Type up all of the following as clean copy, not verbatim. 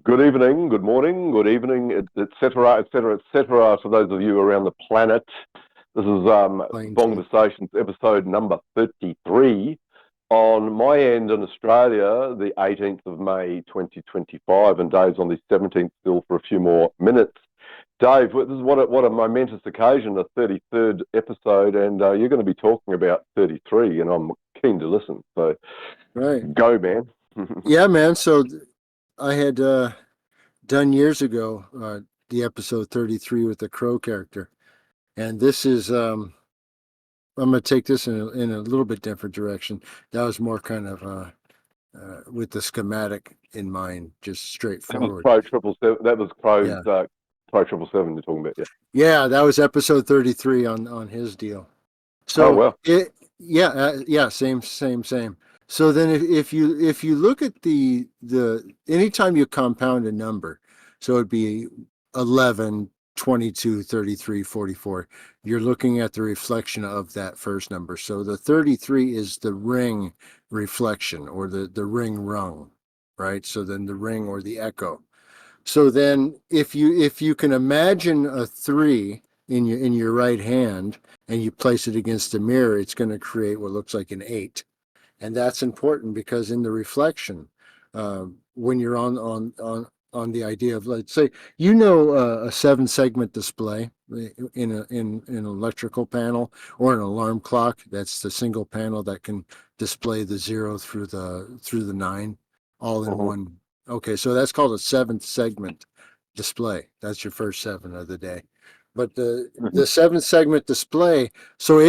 Good evening, good morning, good evening, etc., etc., etc. To those of you around the planet, this is Playing team. Bongversations episode number 33. On my end in Australia, the 18th of May 2025, and Dave's on the 17th still for a few more minutes. Dave, this is what a momentous occasion, the 33rd episode, and you're going to be talking about 33, and I'm keen to listen. So Right. go, man. Yeah, man. I had done years ago the episode 33 with the Crow character. And this is, I'm going to take this in a little bit different direction. That was more kind of with the schematic in mind, just That was straightforward. Pro Triple Seven. That was Yeah. Pro Triple Seven. You're talking about, yeah. Yeah, that was episode 33 on his deal. Oh So well. yeah, yeah, same. So then if you look at the anytime you compound a number, so it'd be 11, 22, 33, 44. You're looking at the reflection of that first number. So the 33 is the ring reflection or the ring rung, right? So then the ring or the echo. So then if you can imagine a 3 in your right hand and you place it against a mirror, it's going to create what looks like an 8. And that's important because in the reflection, when you're on the idea of, let's say, a 7 segment display in an electrical panel or an alarm clock. That's the single panel that can display the 0 through the 9 all in Mhm. one. Okay, so that's called a 7 segment display. That's your first 7 of the day. But the 7 segment display, so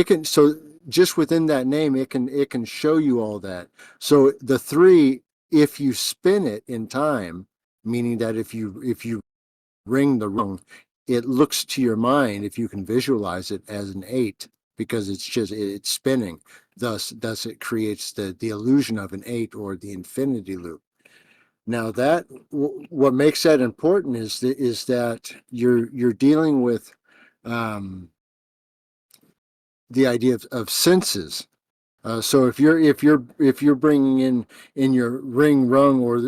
just within that name, it can show you all that. So the 3, if you spin it in time, meaning that if you ring the rung, it looks to your mind, if you can visualize it, as an 8 because it's spinning. Thus it creates the illusion of an 8 or the infinity loop. Now what makes that important is that you're dealing with um, the idea of senses. So if you're bringing in your ring rung or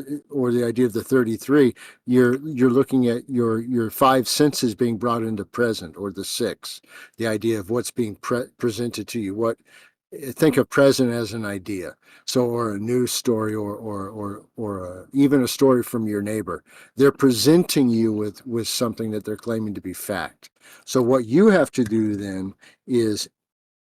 the idea of the 33, you're looking at your 5 senses being brought into present, or the 6, the idea of what's being presented to you. What Think of present as an idea, so, or a news story, or even a story from your neighbor. They're presenting you with something that they're claiming to be fact. So what you have to do then is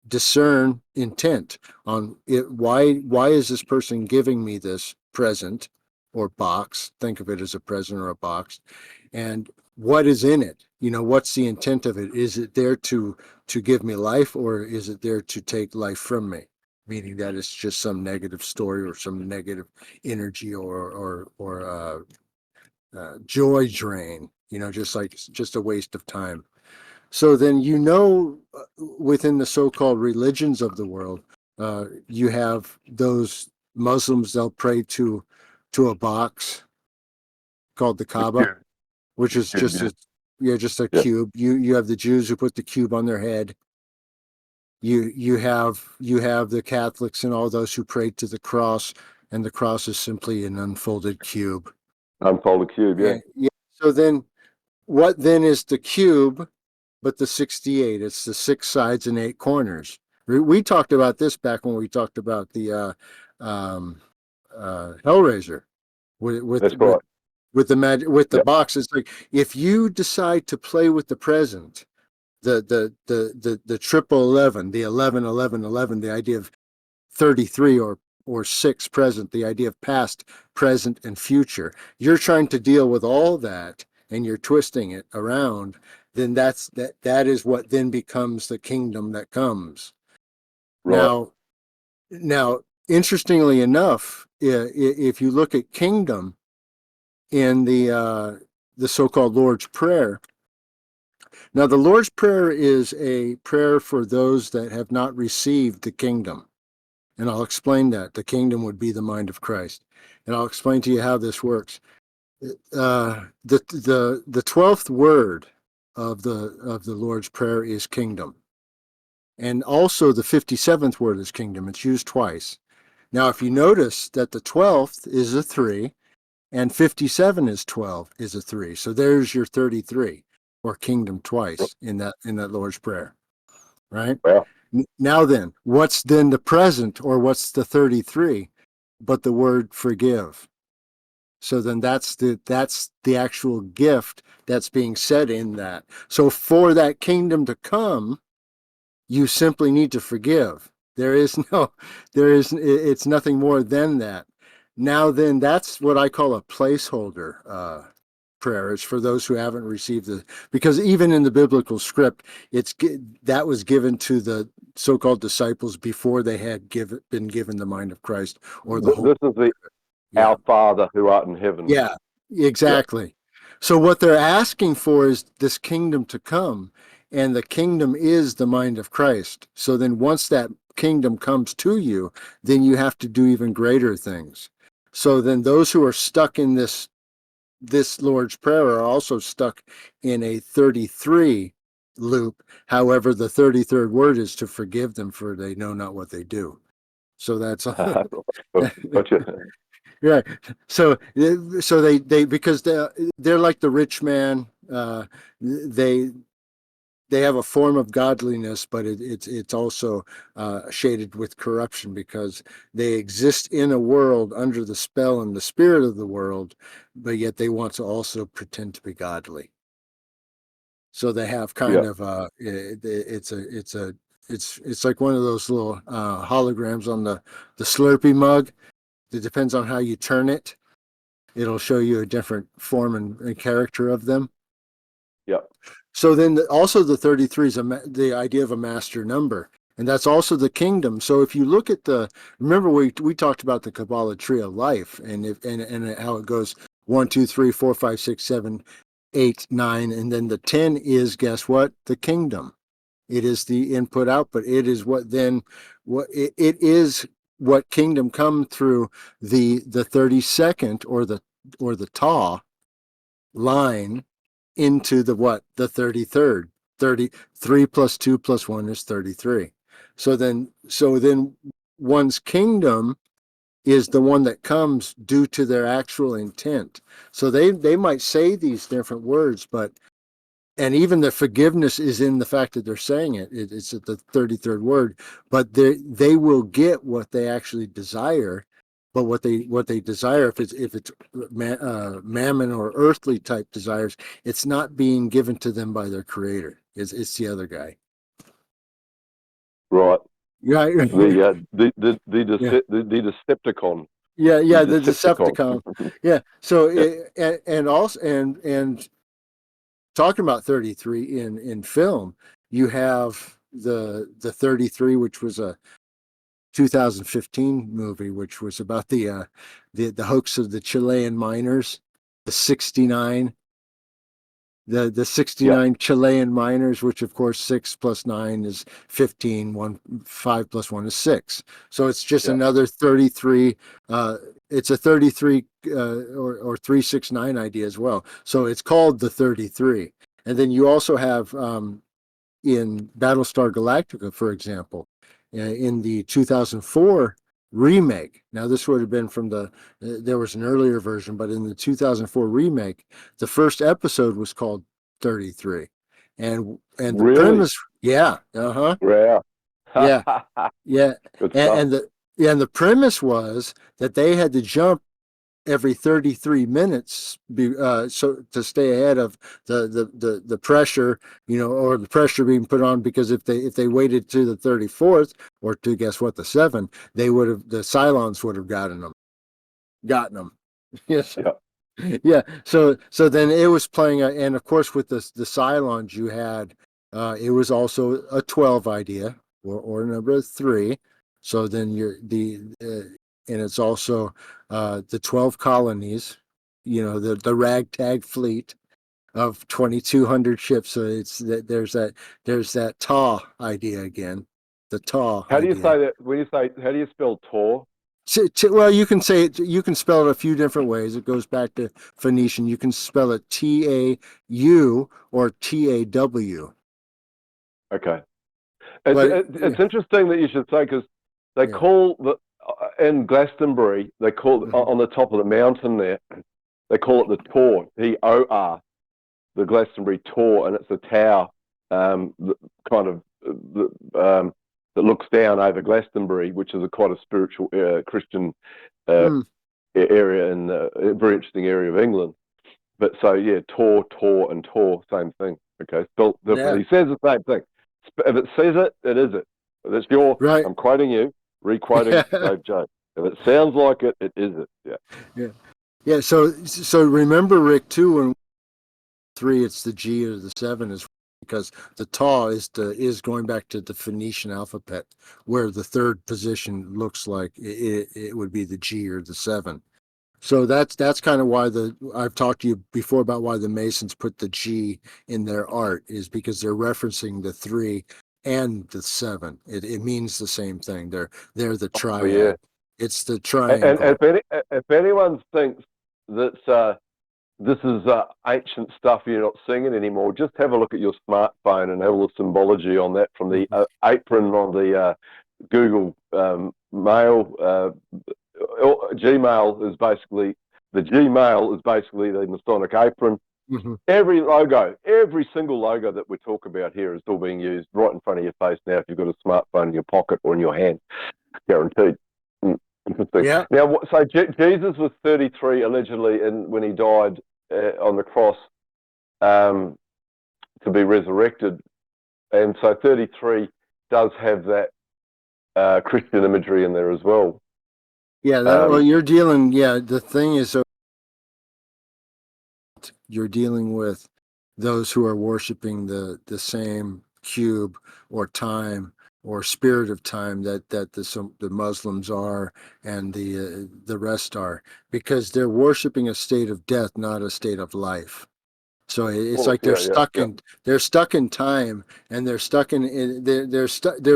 discern intent on it. Why is this person giving me this present or box? Think of it as a present or a box. And what is in it? What's the intent of it? Is it there to give me life, or is it there to take life from me? Meaning that it's just some negative story or some negative energy, or joy drain, just a waste of time. So then, within the so-called religions of the world, you have those Muslims. They'll pray to a box called the The Kaaba, cube. which The is cube, just yeah. a Yeah. cube. You have the Jews who put the cube on their head. You have the Catholics and all those who pray to the cross, and the cross is simply an unfolded cube. Unfold the cube, yeah. And yeah, so then what then is the cube but the 68? It's the 6 sides and 8 corners. We talked about this back when we talked about the Hellraiser with with That's with right. with the with the Yep. box. It's like, if you decide to play with the present, the triple 11, the 11 11 11, the idea of 33, or 6 present, the idea of past, present, and future. You're trying to deal with all that, and you're twisting it around. Then that is what then becomes the kingdom that comes. Right. Now, interestingly enough, if you look at kingdom in the so-called Lord's Prayer. Now, the Lord's Prayer is a prayer for those that have not received the kingdom. And I'll explain that. The kingdom would be the mind of Christ. And I'll explain to you how this works. The 12th word of the Lord's Prayer is kingdom. And also the 57th word is kingdom. It's used twice. Now, if you notice that the 12th is a 3, and 57 is 12 is a 3. So there's your 33, or kingdom twice in that Lord's Prayer, right? Wow. Now then, what's then the present, or what's the 33 but the word forgive? So then that's the actual gift that's being said in that. So for that kingdom to come, you simply need to forgive. It's nothing more than that. Now then, that's what I call a placeholder prayer. It's for those who haven't received the, because even in the biblical script, that was given to the so-called disciples before they had been given the mind of Christ or the whole. This is the Yeah. Our Father who art in heaven. Yeah, Yeah. exactly. So what they're asking for is this kingdom to come, and the kingdom is the mind of Christ. So then once that kingdom comes to you, then you have to do even greater things. So then those who are stuck in this Lord's Prayer are also stuck in a 33 loop. However, the 33rd word is to forgive them, for they know not what they do. So that's Gotcha. right. So they because they're like the rich man. They they have a form of godliness, but it's also shaded with corruption, because they exist in a world under the spell and the spirit of the world, but yet they want to also pretend to be godly. So they have kind Yeah. of it's like one of those little holograms on the Slurpee mug. It depends on how you turn it. It'll show you a different form and character of them. Yeah. So then also the 33 is the idea of a master number. And that's also the kingdom. So if you look at remember we talked about the Kabbalah tree of life, and and how it goes 1, 2, 3, 4, 5, 6, 7, 8, 9, and then the 10 is, guess what? The kingdom. It is the input output. It is it is what kingdom come through the 32nd, or the ta line into the 33rd. 33 plus 2 plus 1 is 33. So then one's kingdom is the one that comes due to their actual intent. So they might say these different words, but and even the forgiveness is in the fact that they're saying it's at the 33rd word, but they will get what they actually desire. But what they desire, if it's mammon or earthly type desires, it's not being given to them by their creator. It's the other guy. Right. Right. Yeah. The Decepticon. Yeah. The Yeah. The Decepticon. Decepticon. Yeah. So Yeah. and also and talking about 33 in film, you have the 33, which was a 2015 movie, which was about the hoax of the Chilean miners, the 69 the Yeah. 69 Chilean miners, which of course 6 plus 9 is 15, 5 plus 1 is 6. So it's just Yeah. another 33. It's a 33 or 369 idea as well. So it's called the 33. And then you also have in Battlestar Galactica, for example, in the 2004 remake. Now, this would have been from there was an earlier version, but in the 2004 remake, the first episode was called 33. And the Really? premise, yeah, Wow. yeah, yeah. Good And, stuff. and the yeah, and the premise was that they had to jump every 33 minutes so to stay ahead of the pressure, or the pressure being put on, because if they waited to the 34th, or to, guess what, the 7, the Cylons would have gotten them. Yes. Yeah. Yeah, so then it was playing and of course with the Cylons you had, it was also a 12 idea, or number 3. So then and it's also the 12 colonies, the ragtag fleet of 2,200 ships. So there's that Ta idea again, the Ta How do you idea. say that? How do you spell Tor? Well, you can say it. You can spell it a few different ways. It goes back to Phoenician. You can spell it Tau or Taw. Okay. But It's interesting that you should say, because they yeah, call in Glastonbury, they call mhm, on the top of the mountain there. they call it the Tor, T-O-R, the Glastonbury Tor, and it's a tower that kind of that looks down over Glastonbury, which is quite a spiritual Christian area and a very interesting area of England. But so yeah, Tor, and Tor, same thing. Okay, spelled differently. He says the same thing. If it says it, it is it. That's your. Right. I'm quoting you, re-quoting Dave Jones. If it sounds like it, it is it. Yeah. So remember, Rick, too, when 3, it's the G or the 7 is because the Ta is going back to the Phoenician alphabet, where the third position looks like it would be the G or the 7. So that's kind of why I've talked to you before about why the Masons put the G in their art, is because they're referencing the 3 and the 7. It means the same thing. They're the triad. Oh, yeah. It's the triangle. And if anyone thinks that this is ancient stuff, you're not seeing it anymore, just have a look at your smartphone and have a little symbology on that from the apron on the Google Mail. Gmail is basically the Masonic apron. Mm-hmm. Every single logo that we talk about here is still being used right in front of your face now if you've got a smartphone in your pocket or in your hand, guaranteed. Interesting. Yeah. Now, so Jesus was 33 allegedly, when he died on the cross to be resurrected, and so 33 does have that Christian imagery in there as well. Yeah, well, you're dealing. Yeah, the thing is, you're dealing with those who are worshiping the same cube or time or spirit of time that the Muslims are and the rest are, because they're worshiping a state of death, not a state of life. So it's like they're stuck in time, and they're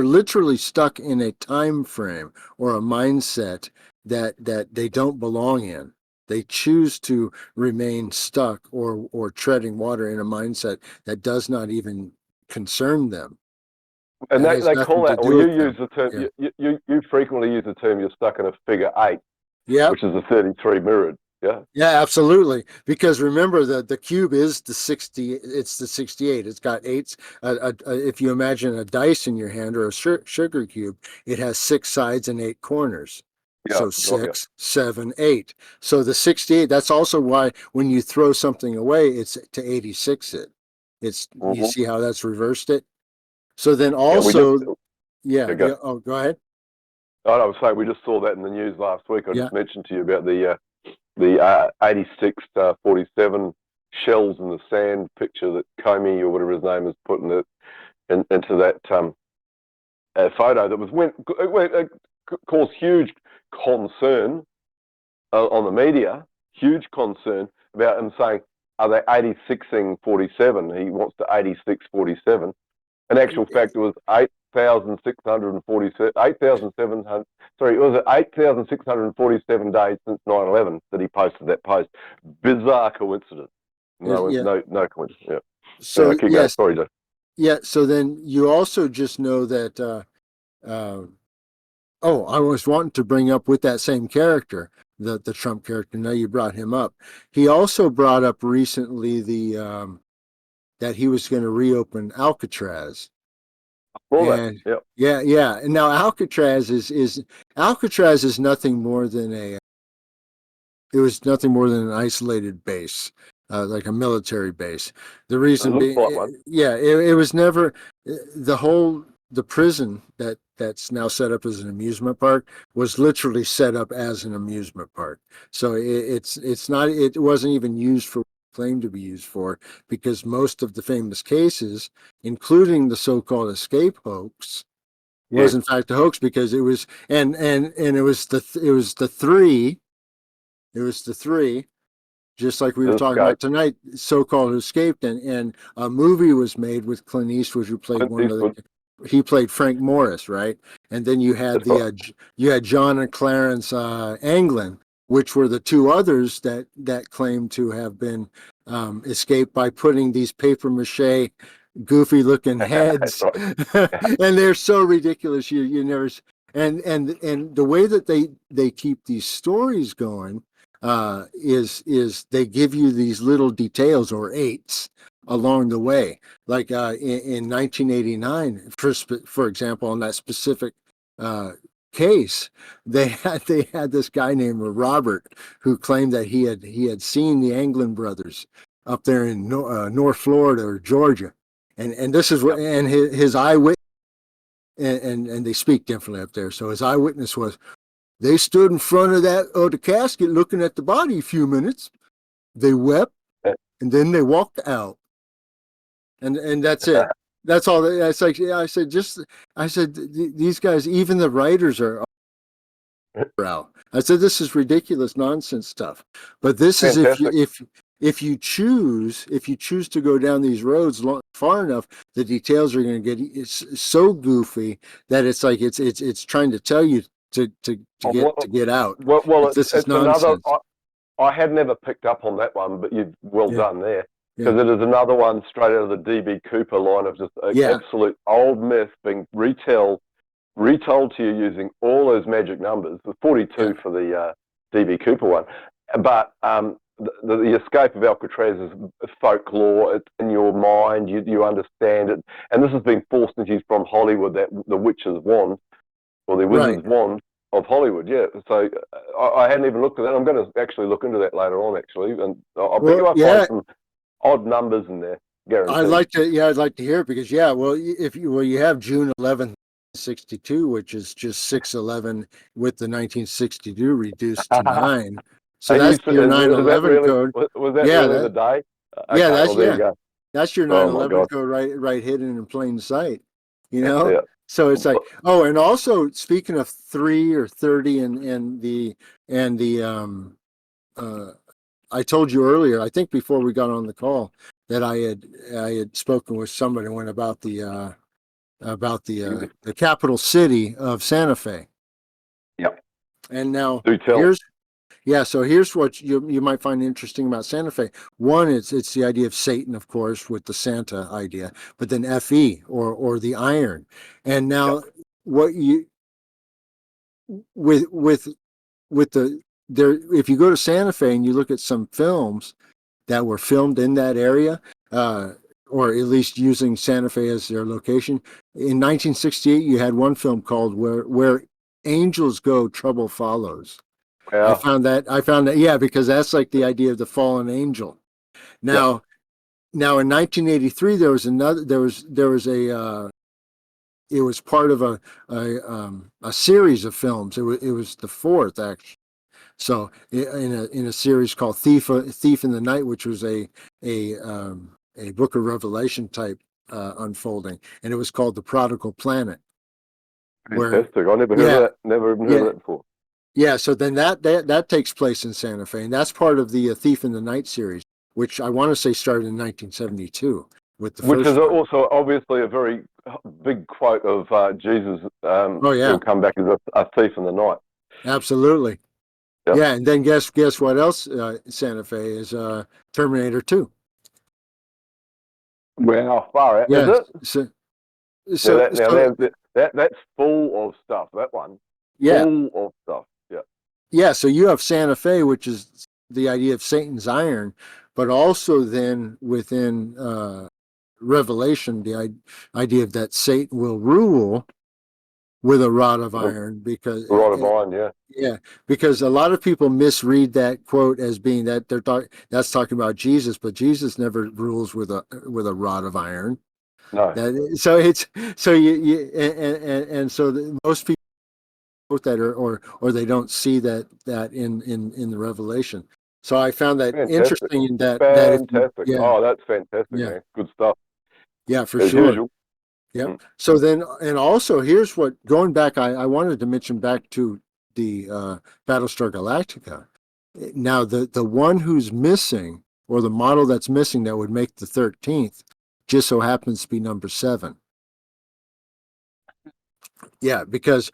literally stuck in a time frame or a mindset that they don't belong in. They choose to remain stuck or treading water in a mindset that does not even concern them. And they call that, or you use the term, you frequently use the term, you're stuck in a figure 8, which is the 33 mirrored. Yeah, absolutely. Because remember, the cube is the 60. It's the 68. It's got 8s. If you imagine a dice in your hand or a sugar cube, it has 6 sides and 8 corners. So 6, 7, 8. So the 68. That's also why when you throw something away, it's to 86 it. It's you see how that's reversed it. So then also, go ahead. I was saying we just saw that in the news last week. I just mentioned to you about the 86 47 shells in the sand picture that Comey or whatever his name is putting it into that photo that caused huge concern on the media, huge concern about him saying, are they 86ing 47? He wants to 86 47. In actual fact, it was 8,647. 8,700. Sorry, it was 8,647 days since 9/11 that he posted that post. Bizarre coincidence. No coincidence. Yeah. So yes, sorry, Dave. Yeah. So then you also just know that. I was wanting to bring up with that same character, the Trump character. Now you brought him up. He also brought up recently that he was going to reopen Alcatraz. And now Alcatraz is nothing more than an isolated base, like a military base. The reason being, it was never the prison that's now set up as an amusement park was literally set up as an amusement park. So it wasn't even used for claimed to be used for, because most of the famous cases, including the so-called escape hoax, was in fact a hoax, because it was the three, just like we were talking about tonight, so-called who escaped, and a movie was made with Clint Eastwood, who played he played Frank Morris, right? And then you had John and Clarence Anglin, which were the two others that claimed to have been escaped by putting these paper mache goofy looking heads and they're so ridiculous you never, and the way that they keep these stories going, is they give you these little details or eights along the way. Like in 1989, for example, on that specific case, they had this guy named Robert who claimed that he had seen the Anglin brothers up there in North Florida or Georgia, and this is what and his eyewitness and they speak differently up there. So his eyewitness was they stood in front of the casket looking at the body a few minutes. They wept and then they walked out. And that's it. That's all. It's like I said these guys, even the writers are out. I said this is ridiculous nonsense stuff. But this Fantastic. is if you choose to go down these roads far enough, the details are going to get so goofy that it's like it's trying to tell you to get out. Well, This is it's another. nonsense. I had never picked up on that one, but you've well done there. Yeah. Because it is another one straight out of the DB Cooper line of just absolute old myth being retold to you using all those magic numbers. The 42 for the DB Cooper one, but the escape of Alcatraz is folklore. It's in your mind. You understand it, and this has been forced into you from Hollywood. That the witch's wand or the wizard's wand of Hollywood. Yeah. So I hadn't even looked at that. I'm going to actually look into that later on. Actually, and I'll bet you I find some odd numbers in there. Guaranteed. I'd like to hear it because you have June 11th, 62, which is just 6/11 with the 1962 reduced to 9. So that's your 9/11 code. Was that really the day? Okay, there you go. That's your 9/11 code right hidden in plain sight. You know? Yeah. So it's like, and also speaking of 3 or 30 and the I told you earlier, I think before we got on the call, that I had spoken with somebody when about the capital city of Santa Fe. Yep. And now Do tell. here's what you might find interesting about Santa Fe. One, it's the idea of Satan, of course, with the Santa idea, but then Fe or the iron. And now what you with the there, if you go to Santa Fe and you look at some films that were filmed in that area, or at least using Santa Fe as their location, in 1968 you had one film called Where Angels Go, Trouble Follows. Yeah. I found that because that's like the idea of the fallen angel. Now in 1983 there was it was part of a series of films. It was the fourth actually. So in a series called Thief in the Night, which was a Book of Revelation type unfolding, and it was called The Prodigal Planet. Fantastic! I never heard of that. Never even heard of that before. Yeah, so then that takes place in Santa Fe, and that's part of the Thief in the Night series, which I want to say started in 1972 with the which first is one. Also obviously a very big quote of Jesus. He'll come back as a thief in the night. Absolutely. Yep. Yeah, and then guess what else? Santa Fe is Terminator 2. Wow, far out. Is it? That's full of stuff. That one. Yeah. Full of stuff. Yeah. Yeah. So you have Santa Fe, which is the idea of Satan's iron, but also then within Revelation, the idea of that Satan will rule with a rod of iron, because a rod of iron, because a lot of people misread that quote as being that that's talking about Jesus, but Jesus never rules with a rod of iron. No. So most people quote that or they don't see that in the Revelation. So I found that interesting in that. Fantastic. That's fantastic, man. Good stuff. Yeah, for as sure. Usual. Yeah. Mm-hmm. So then, and also here's what, going back, I wanted to mention back to the Battlestar Galactica. Now, the one who's missing, or the model that's missing that would make the 13th, just so happens to be number 7. Yeah, because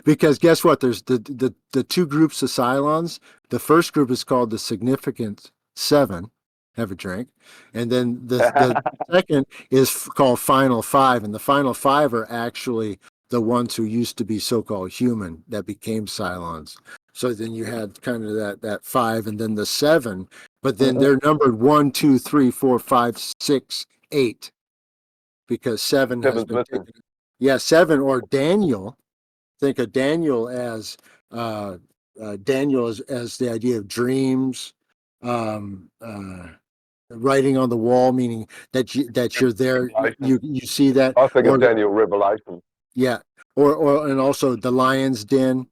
because guess what? There's the two groups of Cylons. The first group is called the Significant 7. Have a drink. And then the second is called Final 5, and the Final 5 are actually the ones who used to be so-called human that became Cylons. So then you had kind of that 5 and then the 7, but then they're numbered 1, 2, 3, 4, 5, 6, 8, because 7 has Seven's been missing. taken. Yeah, 7, or Daniel. Think of Daniel as uh, Daniel as the idea of dreams, um, writing on the wall, meaning that you're there, Revelation. you see that, I think of or Daniel Revelation. yeah, or and also the lion's den.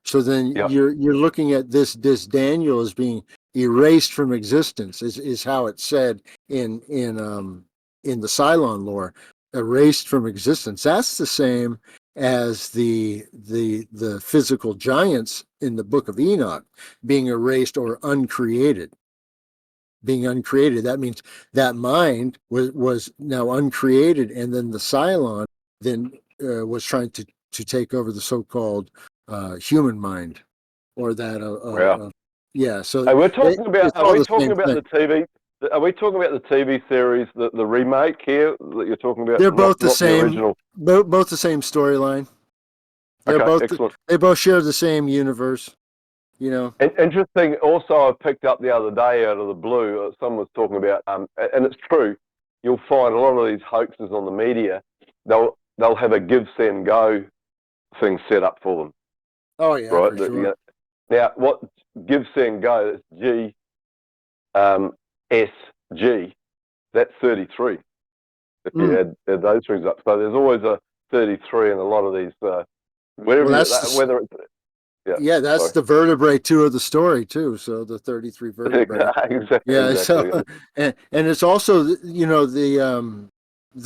So then Yeah. you're looking at this Daniel as being erased from existence, is how it's said in the Cylon lore, erased from existence. That's the same as the physical giants in the Book of Enoch being erased or uncreated. Being uncreated, that means that mind was now uncreated, and then the Cylon then was trying to take over the so-called human mind, or that Yeah. yeah. So Hey, we're talking about. it's Are all we the talking same about thing. the TV? Are we talking about the TV series, the remake here that you're talking about? They're Not both the the same, original. both the same storyline. They're Okay, both excellent. they both share the same universe. You know. And interesting. Also, I picked up the other day out of the blue. Someone was talking about, and it's true. You'll find a lot of these hoaxes on the media. They'll have a give, send, go thing set up for them, Oh yeah, right? for sure. Now, what give, send, go is G, S, G. That's 33. If you Mm. add those things up, so there's always a 33 in a lot of these. Well, Whether it's yeah, yeah, that's sorry, the vertebrae too of the story too. So the 33 vertebrae. Yeah. So exactly. and it's also, the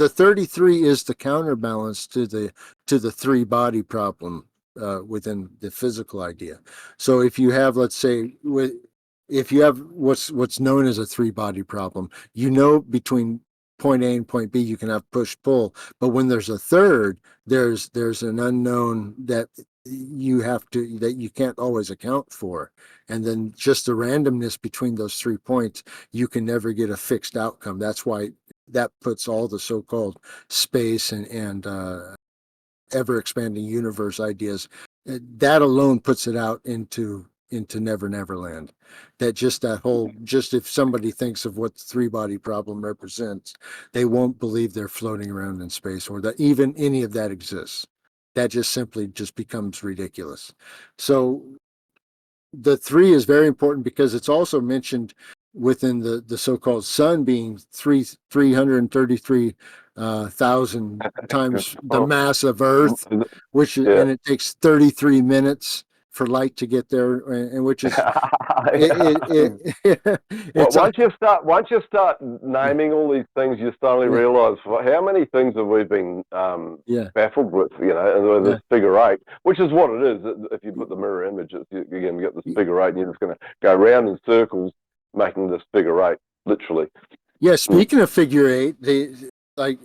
33 is the counterbalance to the three body problem within the physical idea. So if you have, let's say, if you have what's known as a three body problem, between point A and point B you can have push pull, but when there's a third, there's an unknown that you can't always account for, and then just the randomness between those 3 points, you can never get a fixed outcome. That's why that puts all the so-called space and ever expanding universe ideas, that alone puts it out into Never Never Land. Just if somebody thinks of what the three body problem represents, they won't believe they're floating around in space, or that even any of that exists. That just simply just becomes ridiculous. So the 3 is very important because it's also mentioned within the so-called sun being 333,000 times the Oh, mass of Earth, yeah. and it takes 33 minutes for light to get there, and which is Well, it's once you start naming all these things, you suddenly yeah, realise how many things have we been yeah, baffled with, and with yeah. this figure eight, which is what it is. If you put the mirror image, you're going to get this figure eight, and you're just going to go round in circles making this figure eight, literally. Yeah, Mm. speaking of figure eight, like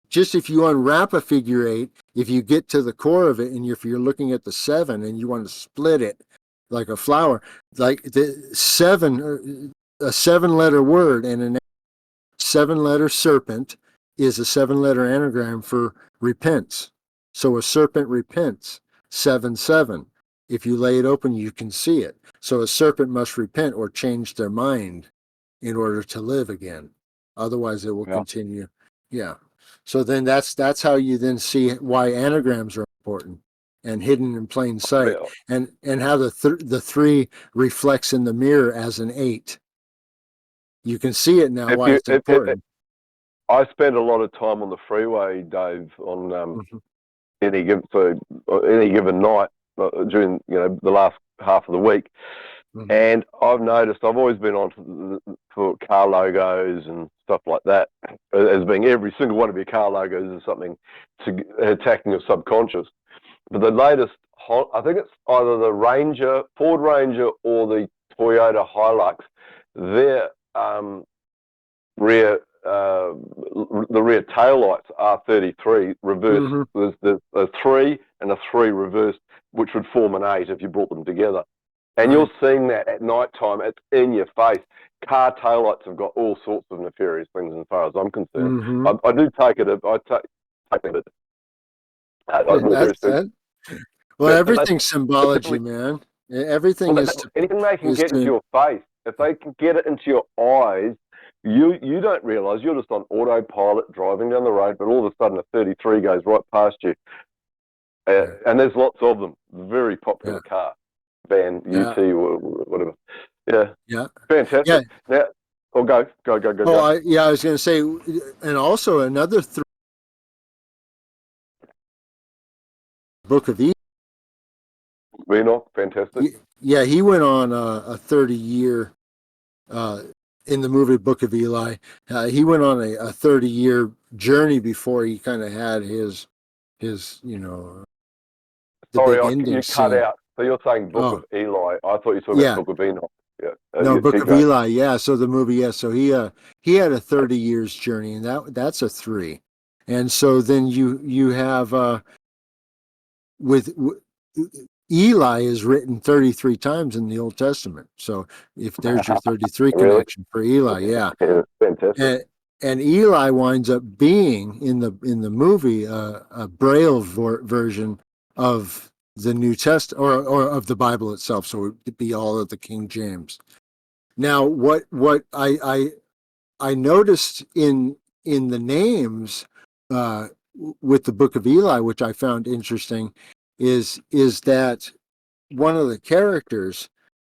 just if you unwrap a figure eight, if you get to the core of it, and if you're looking at the 7 and you want to split it like a flower, like the 7, a 7-letter word, and a 7-letter serpent is a 7-letter anagram for repents. So a serpent repents, 7 7. If you lay it open, you can see it. So a serpent must repent or change their mind in order to live again. Otherwise, it will Yeah. continue. Yeah. So then that's how you then see why anagrams are important and hidden in plain sight, and how the 3 reflects in the mirror as an 8. You can see it now If why you, it's important. I spend a lot of time on the freeway, Dave, on Mm-hmm. any given night during the last half of the week. Mm-hmm. And I've noticed I've always been on for car logos and stuff like that, as being every single one of your car logos is something attacking your subconscious. But the latest, I think it's either the Ranger, Ford Ranger, or the Toyota Hilux. Their rear, the rear tail lights are 33 reverse. Mm-hmm. There's a 3 and a 3 reversed, which would form an 8 if you brought them together. And you're Right. seeing that at night time. It's in your face. Car taillights have got all sorts of nefarious things as far as I'm concerned. Mm-hmm. I do take it. I take it. That's Very soon. that. Well, But that's everything's symbology, definitely man. well, Everything anything they can is get into to your face, if they can get it into your eyes, you don't realize you're just on autopilot driving down the road, but all of a sudden a 33 goes right past you, yeah, and there's lots of them. Very yeah, popular car, van, yeah, UT, or whatever. Yeah, yeah, yeah. fantastic. Now, or Oh, go. I was going to say, and also another book of Enoch. Enoch, fantastic. Yeah, he went on a 30-year uh, in the movie Book of Eli. He went on a 30-year journey before he kind of had his the Sorry, big ending you cut scene. out. So you're saying Book Oh, of Eli. I thought you were talking about yeah. Book of Enoch. Yeah, No, you Book keep of going. Eli, yeah. So the movie, yeah. So he had a 30 years journey, and that's a three. And so then you have with Eli is written 33 times in the Old Testament. So if there's your 33 Really? connection for Eli, yeah. Yeah, fantastic. And Eli winds up being in the movie a Braille version of the New Test or of the Bible itself. So it would be all of the King James. Now, what I noticed in the names uh, with the Book of Eli, which I found interesting, is that one of the characters,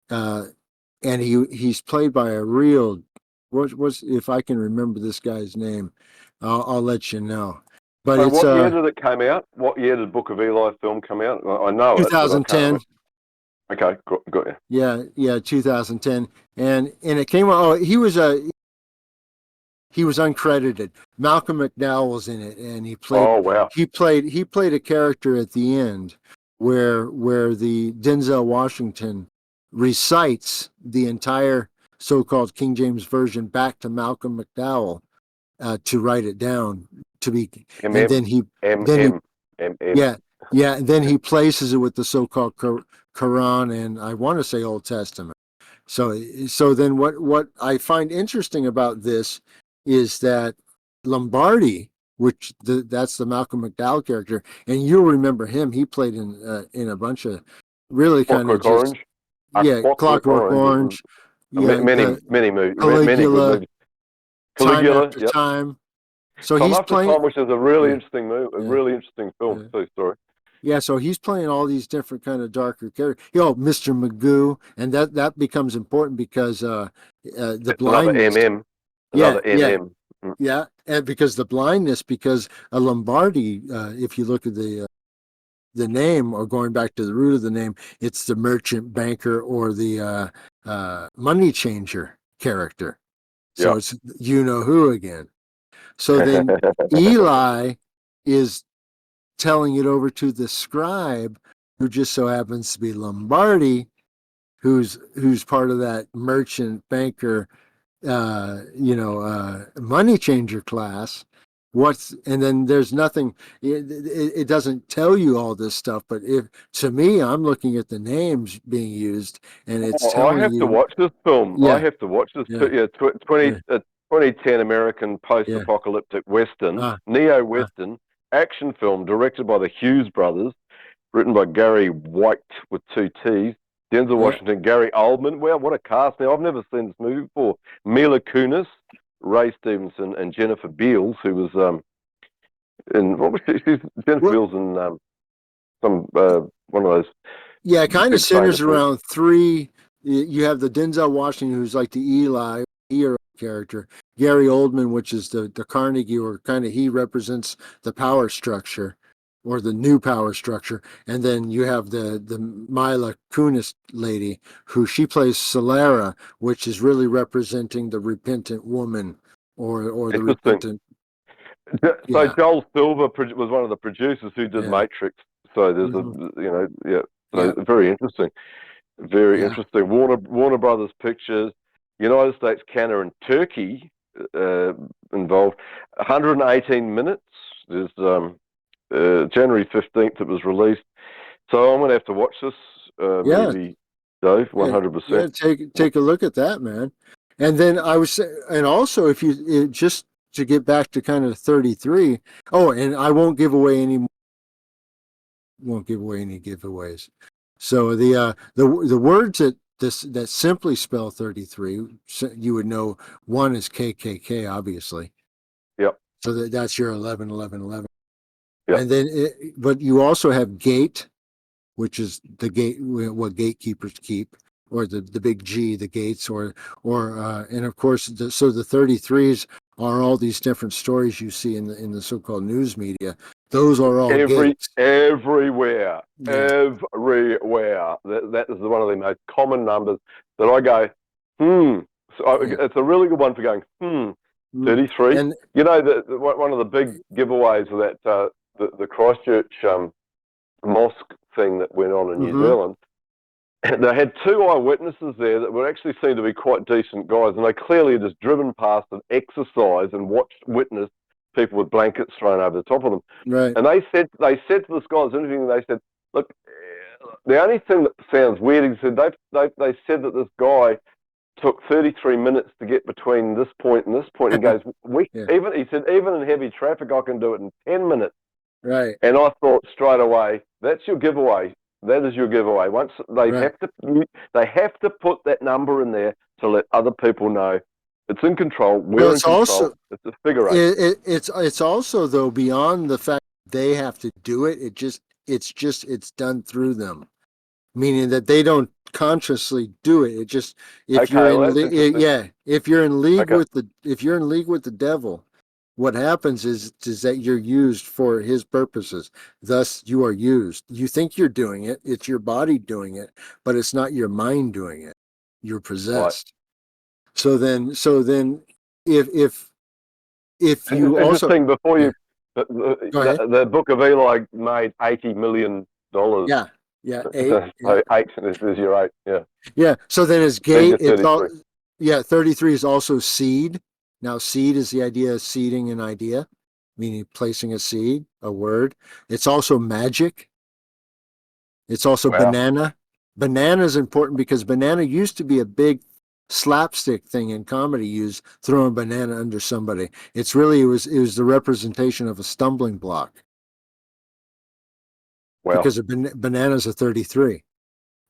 uh, and he's played by a real what was if I can remember this guy's name, I'll let you know. But So it's what year did it come out? What year did Book of Eli film come out? I know it, but I can't 2010. remember. Okay, got you. Yeah, 2010, and it came out. Oh, he was uncredited. Malcolm McDowell was in it, and Oh, wow. he played a character at the end where the Denzel Washington recites the entire so-called King James version back to Malcolm McDowell to write it down to be, and MM, then he MM, MM. yeah and then he places it with the so-called Quran and I want to say Old Testament. So then what I find interesting about this is that Lombardi, which that's the Malcolm McDowell character, and you'll remember him. He played in a bunch of really kind of Clockwork just Orange. yeah, Clockwork Clockwork Orange is Orange, yeah, the many good Caligula, movies. Time Caligula, After yep. Time. So Time he's After playing. Time, which is a really Yeah, interesting movie, a yeah, really interesting film yeah. too. Story. Yeah, so he's playing all these different kind of darker characters. Mr. Magoo, and that becomes important because the It's another blindness. MM, Yeah, another yeah, MM. Mm. yeah, and because the blindness, because a Lombardi, if you look at the name or going back to the root of the name, it's the merchant banker or the money changer character. So Yeah. it's you know who again. So then Eli is telling it over to the scribe, who just so happens to be Lombardi, who's part of that merchant banker, money changer class. And then there's nothing. It doesn't tell you all this stuff, but if to me, I'm looking at the names being used, and it's Oh, I telling have to you, watch this film. I yeah, have to watch this. yeah, Yeah, 20, yeah, 2010 American yeah, post-apocalyptic Western, uh, uh, neo-Western action film directed by the Hughes brothers, written by Gary White with two T's, Denzel yeah, Washington, Gary Oldman. Well, what a cast! Now I've never seen this movie before. Mila Kunis, Ray Stevenson, and Jennifer Beals, who was in what was she? She's Jennifer well, Beals in some one of those yeah. It kind of big famous centers movies. around three. You have the Denzel Washington, who's like the Eli hero character. Gary Oldman, which is the Carnegie, or kind of he represents the power structure, or the new power structure. And then you have the Mila Kunis lady, who she plays Solara, which is really representing the repentant woman, or the Interesting. repentant. So Yeah, Joel Silver was one of the producers who did yeah, Matrix. So there's a hmm yeah. So yeah, very interesting, very yeah, interesting. Warner Brothers Pictures, United States, Canada, and Turkey uh, involved. 118 minutes. There's January 15th it was released. So I'm gonna have to watch this yeah. movie, Dave. Yeah, 100%. yeah. Take a look at that, man. And then and also if just to get back to kind of 33. Oh, and I won't give away any more won't give away any giveaways. So the words that simply spell 33, you would know one is KKK, obviously. Yep. So that's your 11, 11, 11. Yep. And then, but you also have gate, which is the gate, what gatekeepers keep, or the big G, the gates, and of course, so the 33s are all these different stories you see in the so-called news media. Those are all gates. Everywhere. Yeah. Everywhere. That is one of the most common numbers that I go, So Yeah. it's a really good one for going, 33. And You know, one of the big giveaways of that, the Christchurch mosque thing that went on in New Zealand, they had two eyewitnesses there that would actually seem to be quite decent guys, and they clearly had just driven past and exercised and witnessed people with blankets thrown over the top of them. right. And they said to this guy who's interviewing, they said, look, the only thing that sounds weird, he said, they said that this guy took 33 minutes to get between this point and this point. He goes, he said, even in heavy traffic, I can do it in 10 minutes. Right. And I thought straight away, that's your giveaway. That is your giveaway. Once they have to put that number in there to let other people know it's in control. We're in control. Also, it's a figure eight. It's also, though, beyond the fact they have to do it. It's done through them, meaning that they don't consciously do it. It just if you're in league with the devil, what happens is that you're used for his purposes. Thus, you are used. You think you're doing it. It's your body doing it, but it's not your mind doing it. You're possessed. Right. So then, if you also interesting before you, the Book of Eli made $80 million. Yeah. Eight. This is your eight. Yeah. Yeah. So then, as gate, it's all. Yeah, 33 is also seed. Now, seed is the idea of seeding an idea, meaning placing a seed, a word. It's also magic. It's also banana. Banana is important because banana used to be a big slapstick thing in comedy, used throwing a banana under somebody. It was the representation of a stumbling block. Because bananas are 33.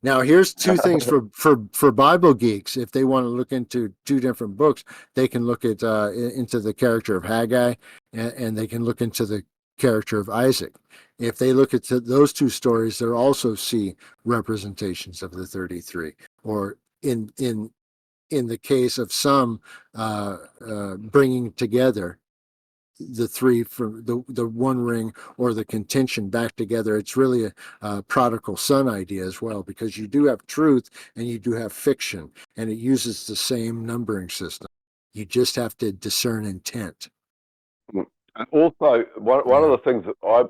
Now, here's two things for Bible geeks. If they want to look into two different books, they can look at into the character of Haggai, and they can look into the character of Isaac. If they look at those two stories, they'll also see representations of the 33. Or in the case of some, bringing together the three from the one ring or the contention back together. It's really a prodigal son idea as well, because you do have truth and you do have fiction, and it uses the same numbering system. You just have to discern intent. And also, one of the things that I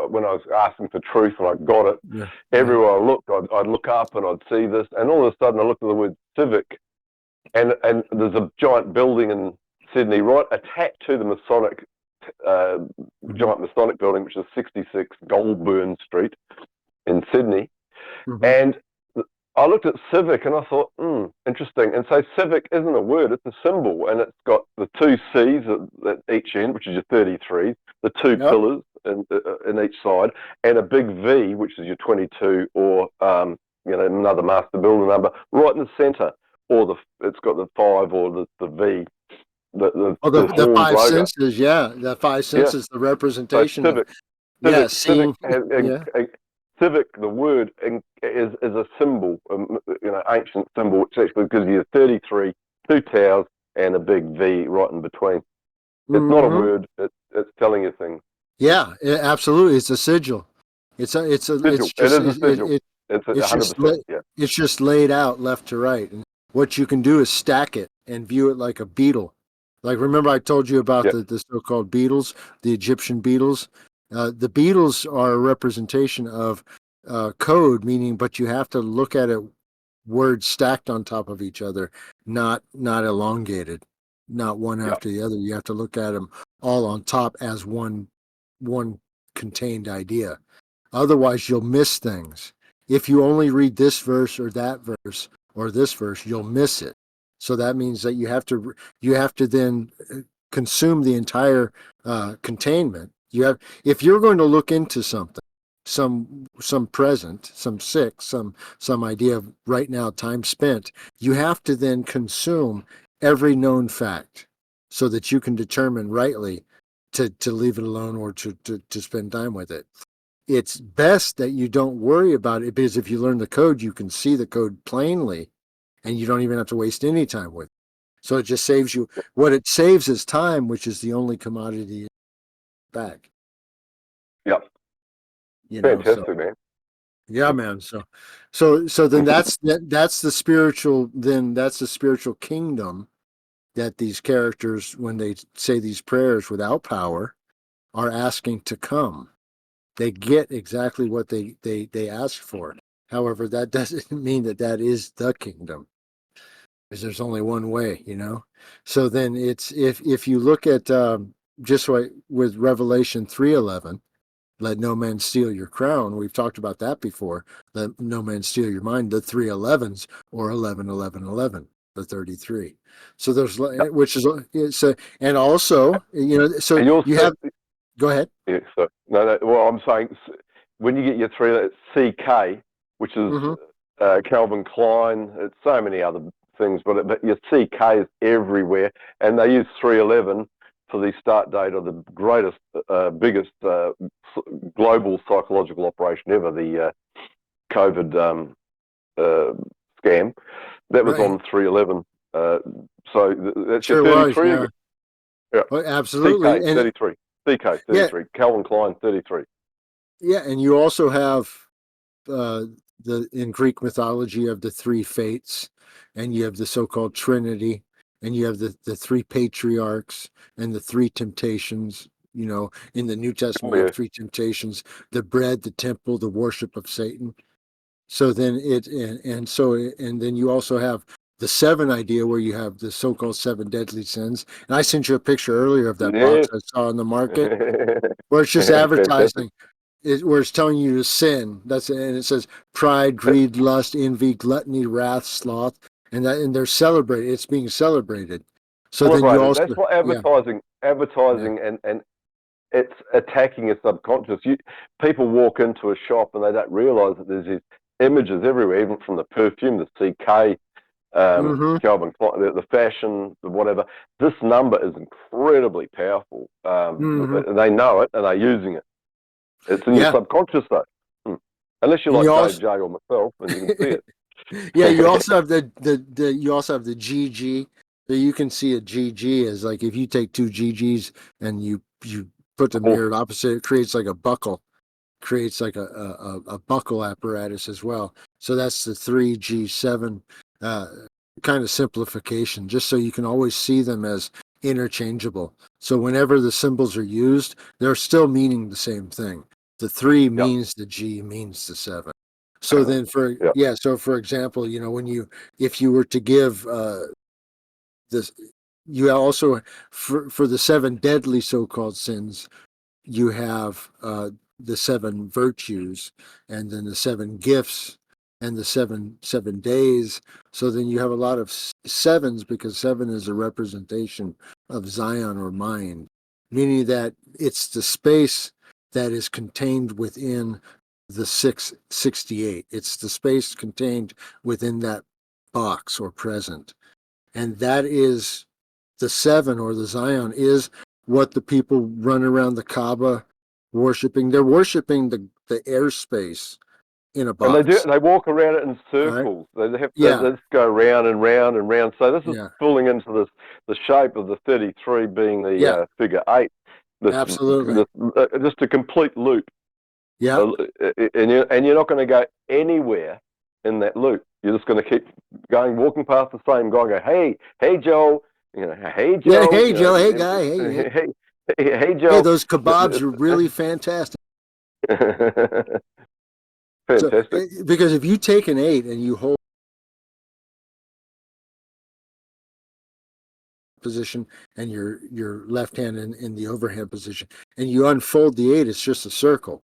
when I was asking for truth and I got it, everywhere I looked, I'd look up and I'd see this, and all of a sudden I looked at the word civic, and there's a giant building in Sydney, right attached to the Masonic, giant Masonic building, which is 66 Goulburn Street in Sydney. And I looked at civic and I thought, interesting. And so civic isn't a word, it's a symbol, and it's got the two C's at each end, which is your 33, the two pillars in each side, and a big V, which is your 22, or another master builder number right in the center, or it's got the 5 or the V. The five senses, the five senses, the representation. So civic, the word is a symbol, ancient symbol, which actually gives you 33, 2 towers, and a big V right in between. It's not a word; it's telling you things. Yeah, absolutely. It's a sigil. It's a sigil. It's just laid out left to right, and what you can do is stack it and view it like a beetle. Like, remember I told you about the so-called beetles, the Egyptian beetles? The beetles are a representation of code, meaning, but you have to look at it, words stacked on top of each other, not elongated, not one after the other. You have to look at them all on top as one contained idea. Otherwise, you'll miss things. If you only read this verse or that verse or this verse, you'll miss it. So that means that you have to then consume the entire containment. if you're going to look into something, some present, some six, some idea of right now time spent, you have to then consume every known fact so that you can determine rightly to leave it alone or to spend time with it. It's best that you don't worry about it, because if you learn the code, you can see the code plainly and you don't even have to waste any time with it. So it just saves you, what it saves is time, which is the only commodity back. Yep. You know, Fantastic, so man. yeah, man. So then that's the spiritual, then that's the spiritual kingdom that these characters, when they say these prayers without power, are asking to come. They get exactly what they ask for. However, that doesn't mean that that is the kingdom, because there's only one way, you know. So then it's, if you look at just like with Revelation 3:11, let no man steal your crown. We've talked about that before. Let no man steal your mind. The 3:11s, or 11, 11, 11, the 33. So there's, Yep. which is, so, and also, you know, so And you'll you see, have, go ahead. yeah, so, no, well, I'm saying when you get your three, CK, which is Mm-hmm. Calvin Klein, it's so many other things, but your CK is everywhere, and they use 311 for the start date of the greatest, biggest global psychological operation ever, the COVID scam. That was Right. on 311. So that's your Sure was. 33 Yeah. again. Yeah. Well, absolutely. CK And 33. CK yeah, 33. Calvin Klein 33. yeah. And you also have uh, the, in Greek mythology, of the three fates, and you have the so-called Trinity, and you have the three patriarchs and the three temptations. You know, in the New Testament, Oh, you have yeah. three temptations: the bread, the temple, the worship of Satan. So then and then you also have the seven idea, where you have the so-called seven deadly sins. And I sent you a picture earlier of that box Yes. I saw in the market, where it's just Fantastic. advertising, where it's telling you to sin. That's it. And it says pride, greed, lust, envy, gluttony, wrath, sloth, and they're celebrated. It's being celebrated. So then you Celebrated. That's also, what yeah, yeah, advertising, and it's attacking your subconscious. People walk into a shop and they don't realize that there's these images everywhere, even from the perfume, the CK, mm-hmm, Calvin Klein, the fashion, the whatever. This number is incredibly powerful. mm-hmm, They know it and they're using it. It's in your yeah, subconscious though. Unless you're and you like Dave also, J or myself and you can see yeah, you it. also have the you also have the GG. So you can see a GG as, like, if you take two GGs and you put them Oh, mirrored opposite, it creates like a buckle, creates like a buckle apparatus as well. So that's the 3G7 uh, kind of simplification, just so you can always see them as interchangeable. So whenever the symbols are used, they're still meaning the same thing. The 3 yeah, means the G means the 7. So then yeah. so for example, you know, when you, if you were to give this, you also, for the seven deadly so-called sins, you have the seven virtues, and then the seven gifts, and the seven days. So then you have a lot of sevens, because seven is a representation of Zion, or mind, meaning that it's the space that is contained within the 668. It's the space contained within that box, or present. And that is the seven, or the Zion, is what the people run around the Kaaba worshiping. They're worshiping the airspace in a And box. they walk around it in All right. circles. They have to Yeah. just go round and round and round. So this is Yeah. falling into the shape of the 33 being Yeah. the figure 8. Absolutely. Just a complete loop. Yeah. Uh, and you're not going to go anywhere in that loop. You're just going to keep going, walking past the same guy, go, hey Joe, hey Yeah. Joe, Hey, Joe. Hey, guy. Hey, hey. hey Hey, Joe. those kebabs are really fantastic. So, Fantastic. because if you take an 8 and you hold position, and your left hand in the overhand position, and you unfold the 8, it's just a circle.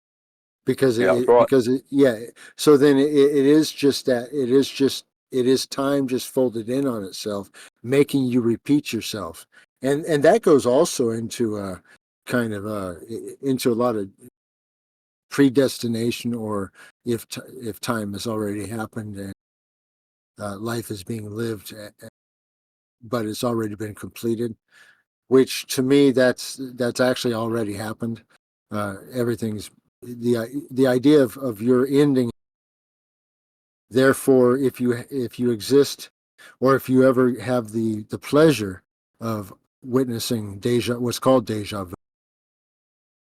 Because Yeah, that's right. yeah, so then it is just that, it is time just folded in on itself, making you repeat yourself. And that goes also into kind of into a lot of predestination, or if time has already happened and life is being lived, but it's already been completed. Which to me, that's actually already happened. Everything's the idea of your ending. Therefore, if you exist, or if you ever have the pleasure of witnessing what's called deja vu.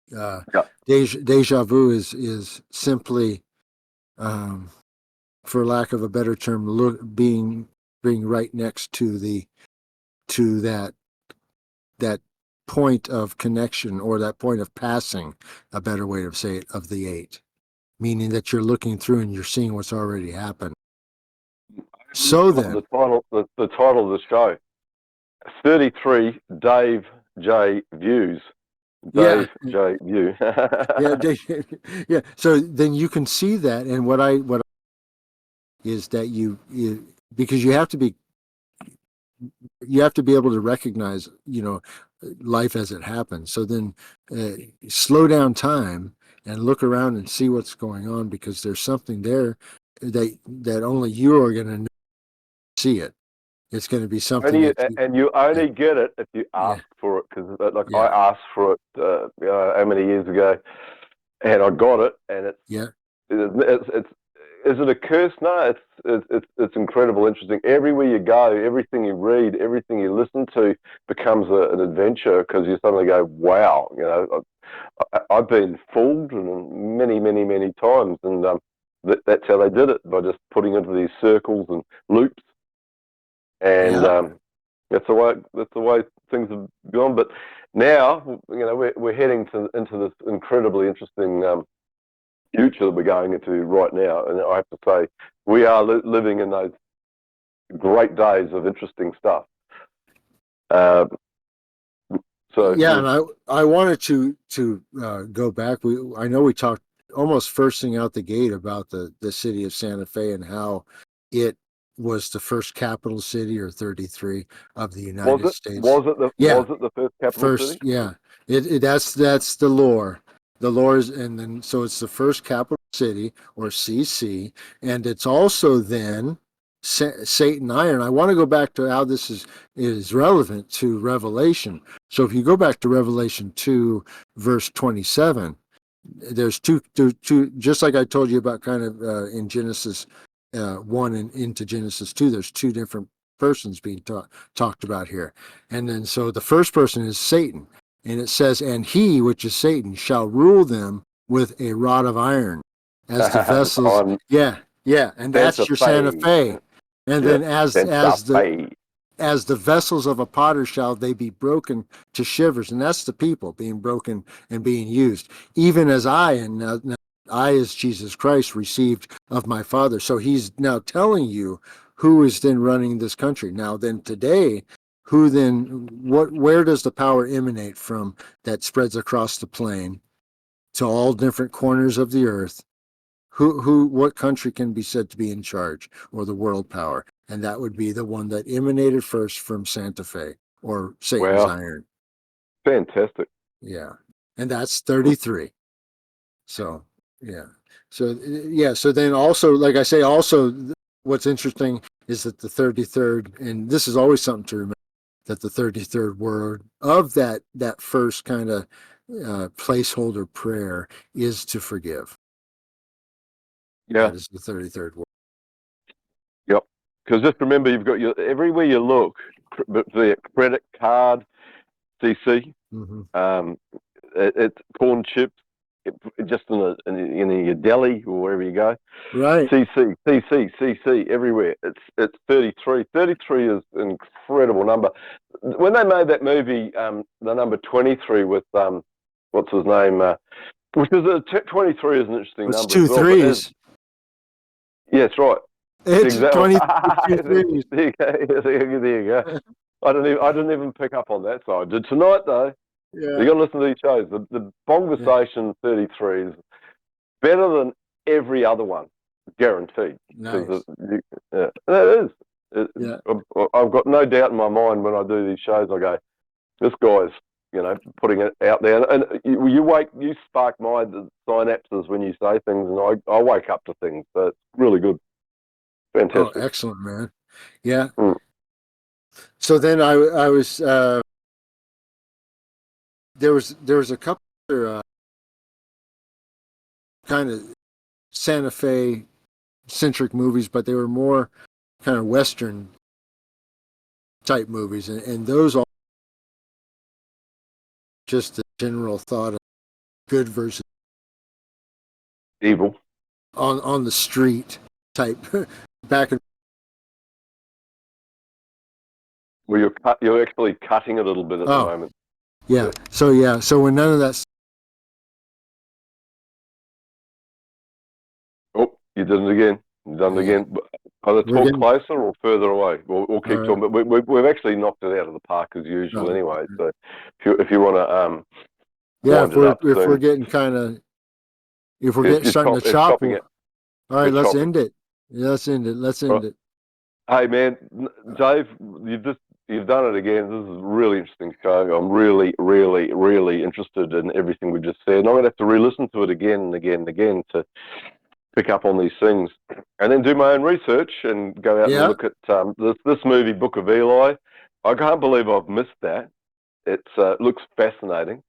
Yeah. Deja vu is simply, um, for lack of a better term, being right next to that point of connection, or that point of passing, a better way to say it, of the eight, meaning that you're looking through and you're seeing what's already happened. So then, The title of the show, 33 Dave J Views. yeah, Dave J View. yeah, yeah. So then you can see that, and what is that because you have to be able to recognize, life as it happens. So then, slow down time and look around and see what's going on, because there's something there that only you are going to see it. It's going to be something Only, that and you yeah, only get it if you yeah, ask for it. Because, like, I yeah, asked for it how many years ago, and I got it, and yeah, it's is it a curse? No, it's incredible, interesting. Everywhere you go, everything you read, everything you listen to becomes an adventure, because you suddenly go, wow, I've been fooled and many, many, many times, and that's how they did it, by just putting into these circles and loops, and yeah, that's the way things have gone. But now, we're heading into this incredibly interesting future that we're going into right now, and I have to say, we are living in those great days of interesting stuff. Uh, yeah. so, And I wanted to go back. I know we talked almost first thing out the gate about the city of Santa Fe, and how it was the first capital city, or 33, of the was United it States. Yeah, was it the first capital first, city? yeah. That's the lore. The lore is, and then so it's the first capital city, or CC, and it's also then Satan Iron. I want to go back to how this is relevant to Revelation. So if you go back to Revelation 2, verse 27, there's two, just like I told you about, kind of in Genesis 1 and into Genesis 2, there's two different persons being talked about here. And then so the first person is Satan, and it says, and he, which is Satan, shall rule them with a rod of iron, as the vessels. On Yeah, yeah, and Santa that's your Santa Fe. Fe. And Yeah, then Santa Fe. as the vessels of a potter shall they be broken to shivers. And that's the people being broken and being used, even as I, and now I, as Jesus Christ, received of my Father. So he's now telling you who is then running this country. Now then, today, where does the power emanate from, that spreads across the plain to all different corners of the earth? What country can be said to be in charge, or the world power? And that would be the one that emanated first from Santa Fe, or Satan's Wow, iron. fantastic. Yeah. And that's 33. So, yeah. So, yeah. So then also, like I say, also, what's interesting is that the 33rd, and this is always something to remember, that the 33rd word of that first kind of placeholder prayer is to forgive. Yeah, That is the 33rd word. yep. Because just remember, you've got everywhere you look, the credit card, CC, Mm-hmm. um, it's corn chips, just in your deli or wherever you go. Right. CC everywhere. It's 33. 33 is an incredible number. When they made that movie, the number 23 with what's his name, which is 23 is an interesting It's number as two well. But threes. yes, right, It's exactly. 23 two threes. There you go. There you go. I didn't even pick up on that. So I did tonight though. You Yeah. got to listen to these shows. The Yeah. Bongversations 33 is better than every other one, guaranteed. Because Nice. it is. Yeah. I've got no doubt in my mind when I do these shows. I go, this guy's putting it out there. And you spark my synapses when you say things, and I wake up to things. So it's really good. Oh, Fantastic. excellent, man. Yeah. Mm. So then I was there was a couple other kind of Santa Fe centric movies, but they were more kind of Western type movies, and those are just the general thought of good versus Evil. on the street type back in. Well, you're actually cutting a little bit at the Oh, moment. yeah. So when none of that. Oh, you did it again. You done it Yeah, again. Either we're talk getting closer or further away. We'll all keep right. talking, but we've actually knocked it out of the park as usual No, anyway. So if you want to yeah, wind it up if we're soon, getting kind of if we're it's, getting it's, starting to it's chop, chopping all it. right, It's let's chopping. end it. Yeah, let's end it. Let's Right. end it. Hey man, Dave, you've done it again. This is a really interesting show. I'm really, really, really interested in everything we just said. And I'm gonna have to re-listen to it again and again and again to pick up on these things, and then do my own research and go out and Yeah, look at this movie, Book of Eli. I can't believe I've missed that. It looks fascinating.